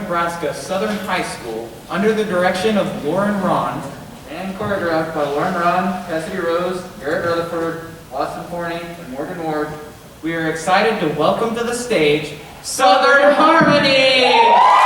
Nebraska Southern High School under the direction of Lauren Ron and choreographed by Lauren Ron, Cassidy Rose, Garrett Rutherford, Austin Forney, and Morgan Ward. We are excited to welcome to the stage Southern Harmony!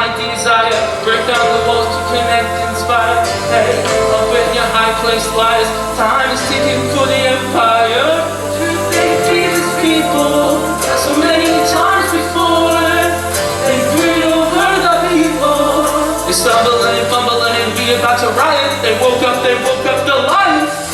my desire. Break down the walls to connect, inspire. Hey, up in your high place lies. Time is ticking for the empire. To think these people, as so many times before, they breed over the people. They stumble and fumble and be about to riot. They woke up the lions.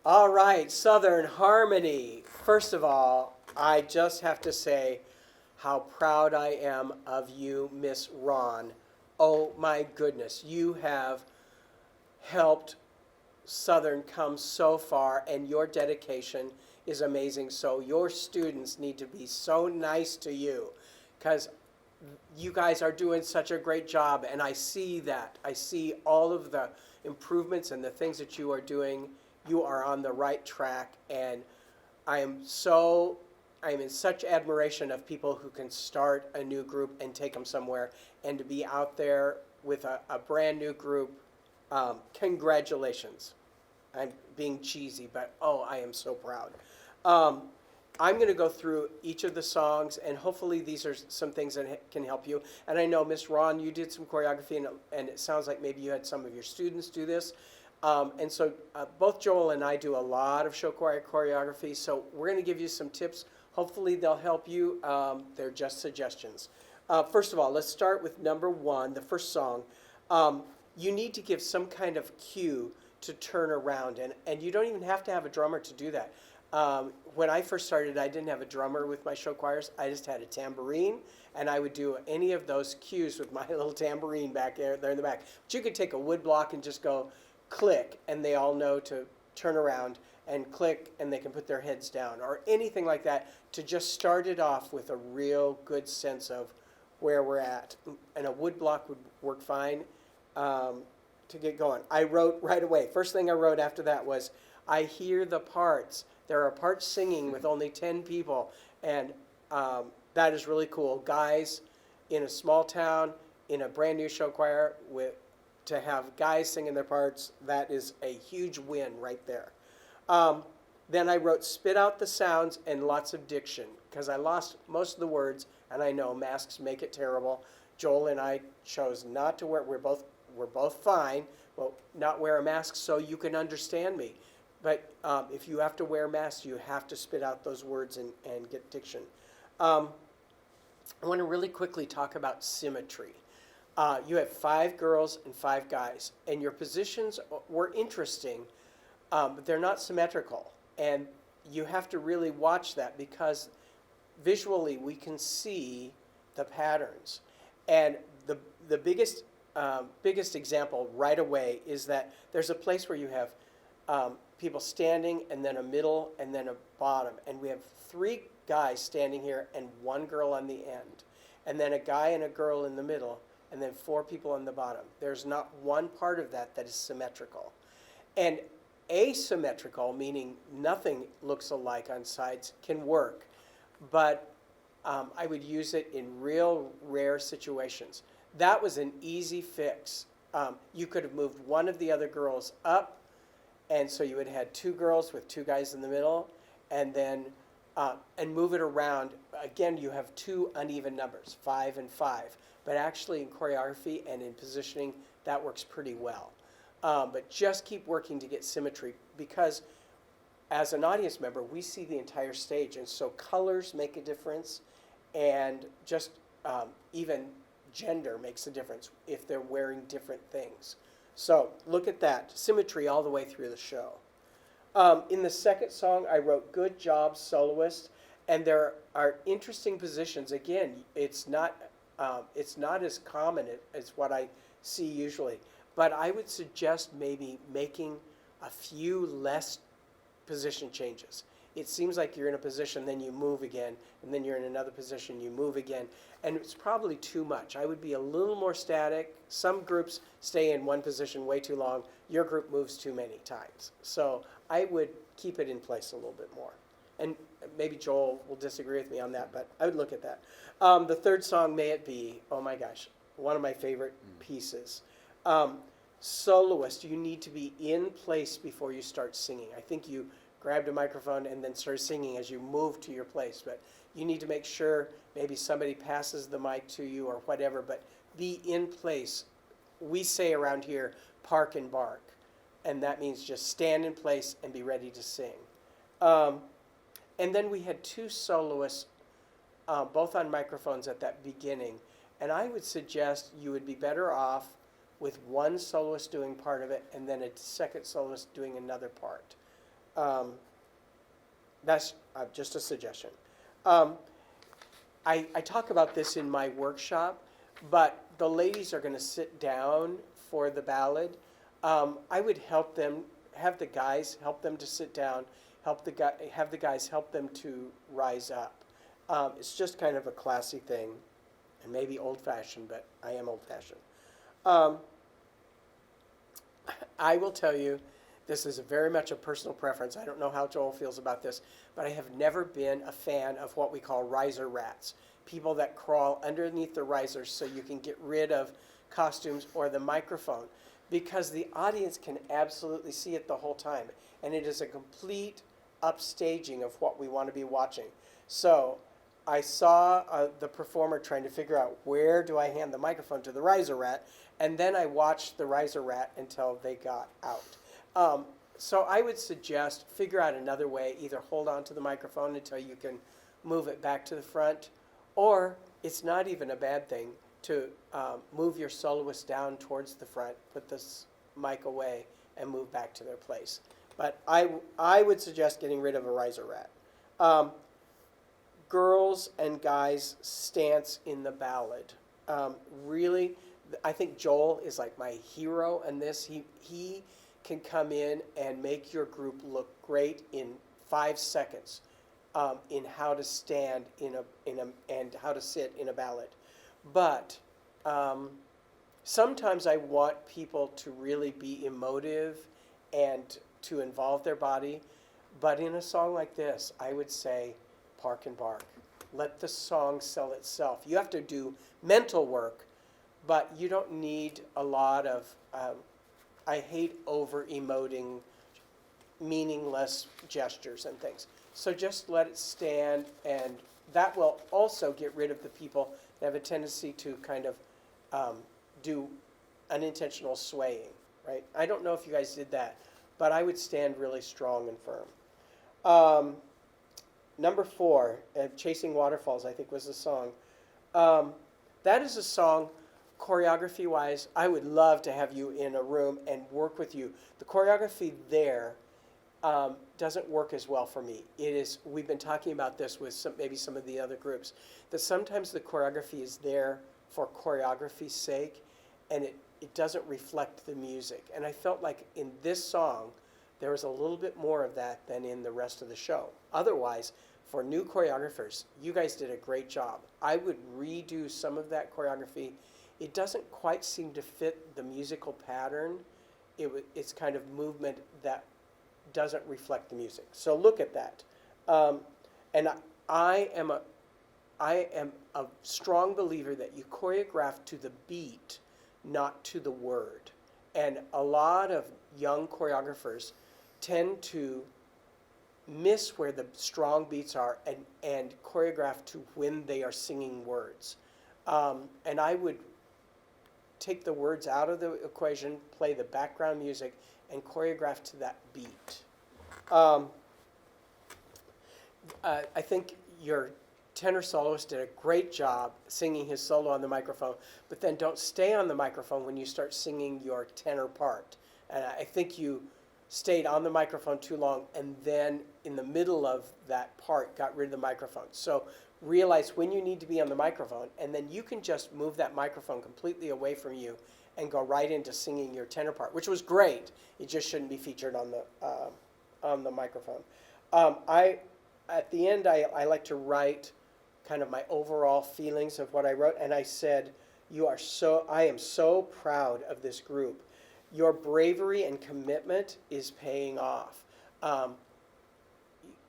All right, Southern Harmony. First of all, I just have to say how proud I am of you, Miss Ron. Oh my goodness, you have helped Southern come so far, and your dedication is amazing. So your students need to be so nice to you, because you guys are doing such a great job, and I see that. I see all of the improvements and the things that you are doing. You are on the right track, and I am in such admiration of people who can start a new group and take them somewhere, and to be out there with a brand new group. Congratulations. I'm being cheesy, but oh, I am so proud. I'm going to go through each of the songs, and hopefully these are some things that can help you. And I know, Miss Ron, you did some choreography, and it sounds like maybe you had some of your students do this. And so both Joel and I do a lot of show choir choreography, so we're going to give you some tips. Hopefully they'll help you. They're just suggestions. First of all, let's start with number one, the first song. You need to give some kind of cue to turn around, and you don't even have to have a drummer to do that. When I first started, I didn't have a drummer with my show choirs. I just had a tambourine, and I would do any of those cues with my little tambourine back there in the back. But you could take a wood block and just go click, and they all know to turn around, and click, and they can put their heads down, or anything like that, to just start it off with a real good sense of where we're at. And a wood block would work fine to get going. I wrote right away. First thing I wrote after that was, I hear the parts. There are parts singing with only 10 people, and that is really cool. Guys in a small town, in a brand new show choir, to have guys singing their parts, that is a huge win right there. Then I wrote, spit out the sounds and lots of diction, because I lost most of the words, and I know masks make it terrible. Joel and I chose not to wear, we're both fine, but not wear a mask so you can understand me. But if you have to wear masks, you have to spit out those words and get diction. I want to really quickly talk about symmetry. You have 5 girls and 5 guys, and your positions were interesting, but they're not symmetrical. And you have to really watch that, because visually we can see the patterns. And the biggest example right away is that there's a place where you have people standing, and then a middle, and then a bottom. And we have 3 guys standing here and 1 girl on the end. And then a guy and a girl in the middle, and then 4 people on the bottom. There's not one part of that is symmetrical. And asymmetrical, meaning nothing looks alike on sides, can work. But I would use it in real rare situations. That was an easy fix. You could have moved one of the other girls up, and so you would have had 2 girls with 2 guys in the middle, and then and move it around. Again, you have 2 uneven numbers, 5 and 5. But actually in choreography and in positioning, that works pretty well. But just keep working to get symmetry, because as an audience member, we see the entire stage, and so colors make a difference, and just even gender makes a difference if they're wearing different things. So look at that, symmetry all the way through the show. In the second song, I wrote, good job, soloist, and there are interesting positions. Again, it's not as common as what I see usually, but I would suggest maybe making a few less position changes. It seems like you're in a position, then you move again, and then you're in another position, you move again, and it's probably too much. I would be a little more static. Some groups stay in one position way too long. Your group moves too many times. So I would keep it in place a little bit more. And maybe Joel will disagree with me on that, but I would look at that. The third song, May It Be, oh my gosh, one of my favorite pieces. Soloist, you need to be in place before you start singing. I think you grabbed a microphone and then started singing as you move to your place, but you need to make sure maybe somebody passes the mic to you or whatever, but be in place. We say around here, park and bark, and that means just stand in place and be ready to sing. And then we had 2 soloists, both on microphones at that beginning, and I would suggest you would be better off with one soloist doing part of it and then a second soloist doing another part. That's just a suggestion. Um, I talk about this in my workshop, but the ladies are going to sit down for the ballad. I would help them, have the guys help them to sit down, have the guys help them to rise up. It's just kind of a classy thing, and maybe old-fashioned, but I am old-fashioned. Um, I will tell you, this is very much a personal preference. I don't know how Joel feels about this, but I have never been a fan of what we call riser rats, people that crawl underneath the risers so you can get rid of costumes or the microphone, because the audience can absolutely see it the whole time, and it is a complete upstaging of what we want to be watching. So I saw the performer trying to figure out, where do I hand the microphone to the riser rat, and then I watched the riser rat until they got out. So I would suggest figure out another way. Either hold on to the microphone until you can move it back to the front, or it's not even a bad thing to move your soloist down towards the front, put this mic away, and move back to their place. But I would suggest getting rid of a riser rat. Girls and guys' stance in the ballad. Really, I think Joel is like my hero in this. He can come in and make your group look great in 5 seconds in how to stand and how to sit in a ballad. But sometimes I want people to really be emotive and to involve their body. But in a song like this, I would say park and bark. Let the song sell itself. You have to do mental work, but you don't need a lot of, I hate over-emoting, meaningless gestures and things. So just let it stand, and that will also get rid of the people that have a tendency to kind of do unintentional swaying, right? I don't know if you guys did that, but I would stand really strong and firm. Number 4, Chasing Waterfalls, I think was the song. That is a song, choreography-wise, I would love to have you in a room and work with you. The choreography there doesn't work as well for me. We've been talking about this with maybe some of the other groups, that sometimes the choreography is there for choreography's sake, and it doesn't reflect the music. And I felt like in this song, there was a little bit more of that than in the rest of the show. Otherwise, for new choreographers, you guys did a great job. I would redo some of that choreography. It doesn't quite seem to fit the musical pattern. It's kind of movement that doesn't reflect the music. So look at that. And I am a strong believer that you choreograph to the beat, not to the word. And a lot of young choreographers tend to miss where the strong beats are and choreograph to when they are singing words. And I would take the words out of the equation, play the background music, and choreograph to that beat. I think your tenor soloist did a great job singing his solo on the microphone, but then don't stay on the microphone when you start singing your tenor part. And I think you stayed on the microphone too long, and then in the middle of that part got rid of the microphone. So realize when you need to be on the microphone, and then you can just move that microphone completely away from you and go right into singing your tenor part, which was great. It just shouldn't be featured on the microphone. At the end, I like to write kind of my overall feelings of what I wrote, and I said, I am so proud of this group. Your bravery and commitment is paying off.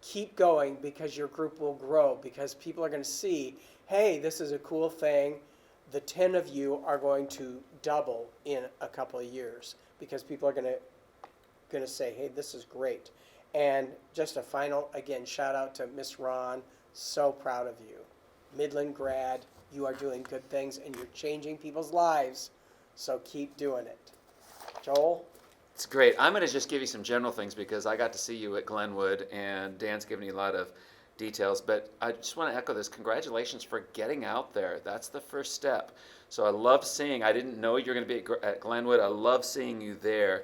Keep going, because your group will grow, because people are going to see, hey, this is a cool thing. The 10 of you are going to double in a couple of years, because people are going to say, hey, this is great. And just a final, again, shout out to Miss Ron. So proud of you. Midland grad, you are doing good things, and you're changing people's lives. So keep doing it. Joel? It's great. I'm going to just give you some general things because I got to see you at Glenwood, and Dan's given you a lot of details. But I just want to echo this. Congratulations for getting out there. That's the first step. So I love seeing, I didn't know you were going to be at Glenwood. I love seeing you there.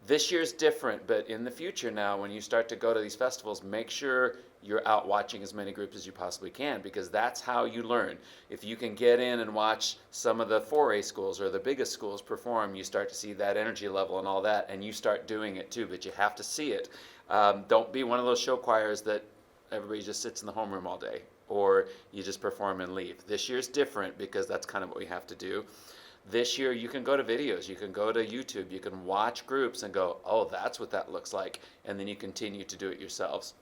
This year's different, but in the future now, when you start to go to these festivals, make sure you're out watching as many groups as you possibly can, because that's how you learn. If you can get in and watch some of the 4A schools or the biggest schools perform, you start to see that energy level and all that, and you start doing it too, but you have to see it. Don't be one of those show choirs that everybody just sits in the homeroom all day, or you just perform and leave. This year's different because that's kind of what we have to do. This year you can go to videos, you can go to YouTube, you can watch groups and go, oh, that's what that looks like, and then you continue to do it yourselves.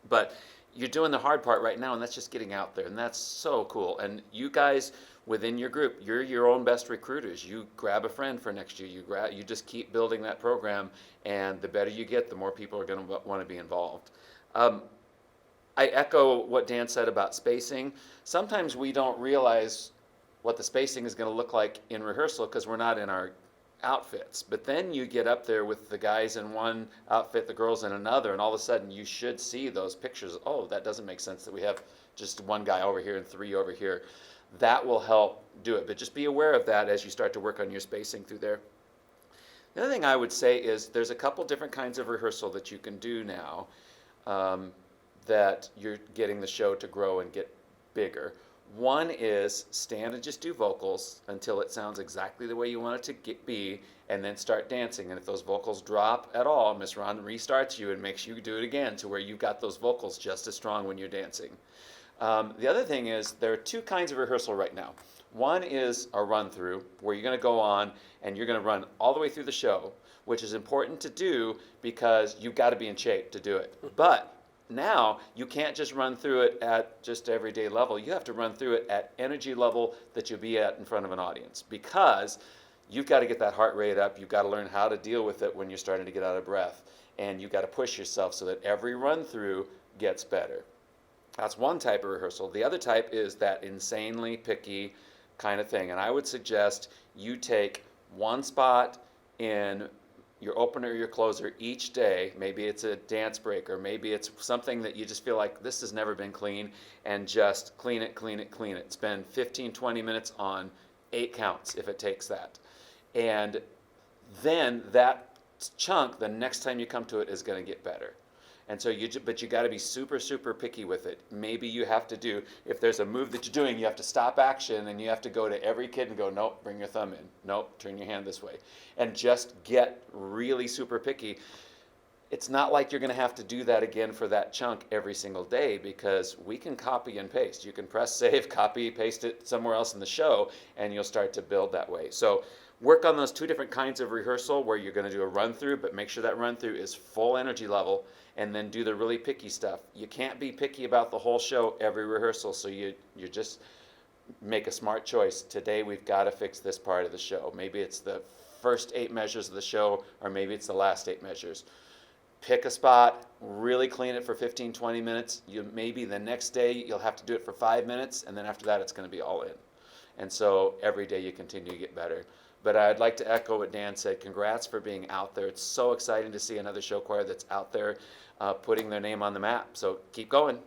But you're doing the hard part right now, and that's just getting out there, and that's so cool. And you guys within your group, you're your own best recruiters. You grab a friend for next year, you just keep building that program, and the better you get, the more people are going to want to be involved. I echo what Dan said about spacing. Sometimes we don't realize what the spacing is going to look like in rehearsal because we're not in our outfits. But then you get up there with the guys in one outfit, the girls in another, and all of a sudden you should see those pictures. Oh, that doesn't make sense that we have just one guy over here and three over here. That will help do it. But just be aware of that as you start to work on your spacing through there. The other thing I would say is there's a couple different kinds of rehearsal that you can do now that you're getting the show to grow and get bigger. One is stand and just do vocals until it sounds exactly the way you want it to be, and then start dancing. And if those vocals drop at all, Miss Ron restarts you and makes you do it again to where you've got those vocals just as strong when you're dancing. The other thing is there are two kinds of rehearsal right now. One is a run-through where you're going to go on and you're going to run all the way through the show, which is important to do because you've got to be in shape to do it. But now you can't just run through it at just everyday level. You have to run through it at energy level that you'll be at in front of an audience, because you've got to get that heart rate up. You've got to learn how to deal with it when you're starting to get out of breath, and you've got to push yourself so that every run through gets better. That's one type of rehearsal. The other type is that insanely picky kind of thing, and I would suggest you take one spot in your opener, your closer each day. Maybe it's a dance break, or maybe it's something that you just feel like this has never been clean, and just clean it, clean it, clean it. Spend 15, 20 minutes on 8 counts if it takes that. And then that chunk, the next time you come to it, is going to get better. And so but you got to be super, super picky with it. Maybe you have to do, if there's a move that you're doing, you have to stop action and you have to go to every kid and go, nope, bring your thumb in. Nope, turn your hand this way. And just get really super picky. It's not like you're going to have to do that again for that chunk every single day, because we can copy and paste. You can press save, copy, paste it somewhere else in the show, and you'll start to build that way. So work on those two different kinds of rehearsal where you're going to do a run through, but make sure that run through is full energy level, and then do the really picky stuff. You can't be picky about the whole show every rehearsal, so you just make a smart choice. Today we've got to fix this part of the show. Maybe it's the first 8 measures of the show, or maybe it's the last 8 measures. Pick a spot, really clean it for 15, 20 minutes. Maybe the next day you'll have to do it for 5 minutes, and then after that it's going to be all in. And so every day you continue to get better. But I'd like to echo what Dan said. Congrats for being out there. It's so exciting to see another show choir that's out there putting their name on the map. So keep going.